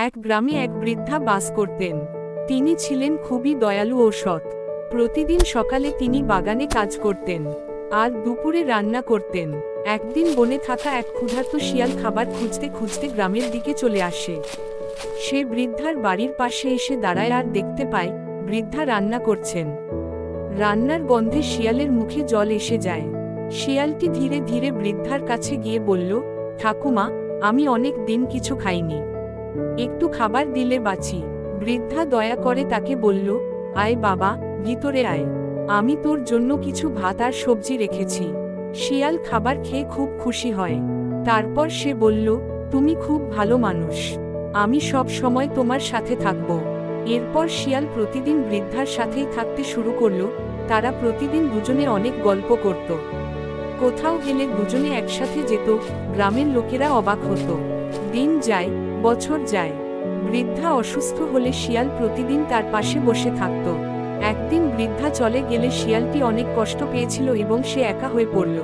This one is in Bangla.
এক গ্রামে এক বৃদ্ধা বাস করতেন। তিনি ছিলেন খুবই দয়ালু ও সৎ। প্রতিদিন সকালে তিনি বাগানে কাজ করতেন আর দুপুরে রান্না করতেন। একদিন বনে থাকা এক ক্ষুধার্ত শিয়াল খাবার খুঁজতে খুঁজতে গ্রামের দিকে চলে আসে। সে বৃদ্ধার বাড়ির পাশে এসে দাঁড়ায় আর দেখতে পায় বৃদ্ধা রান্না করছেন। রান্নার গন্ধে শিয়ালের মুখে জল এসে যায়। শিয়ালটি ধীরে ধীরে বৃদ্ধার কাছে গিয়ে বলল, ঠাকুমা, আমি অনেক দিন কিছু খাইনি, একটু খাবার দিলে বাঁচি। বৃদ্ধা দয়া করে তাকে বলল, আয় বাবা, ভিতরে আয়, আমি তোর জন্য কিছু ভাত আর সবজি রেখেছি। শিয়াল খাবার খেয়ে খুব খুশি হয়। তারপর সে বলল, তুমি খুব ভালো মানুষ, আমি সব সময় তোমার সাথে থাকব। এরপর শিয়াল প্রতিদিন বৃদ্ধার সাথেই থাকতে শুরু করল। তারা প্রতিদিন দুজনে অনেক গল্প করত। কোথাও গেলে দুজনে একসাথে যেত। গ্রামের লোকেরা অবাক হতো। দিন যায়, বছর যায়। বৃদ্ধা অসুস্থ হলে শিয়াল প্রতিদিন তার পাশে বসে থাকত। একদিন বৃদ্ধা চলে গেলে শিয়ালটি অনেক কষ্ট পেয়েছিল এবং সে একা হয়ে পড়ল।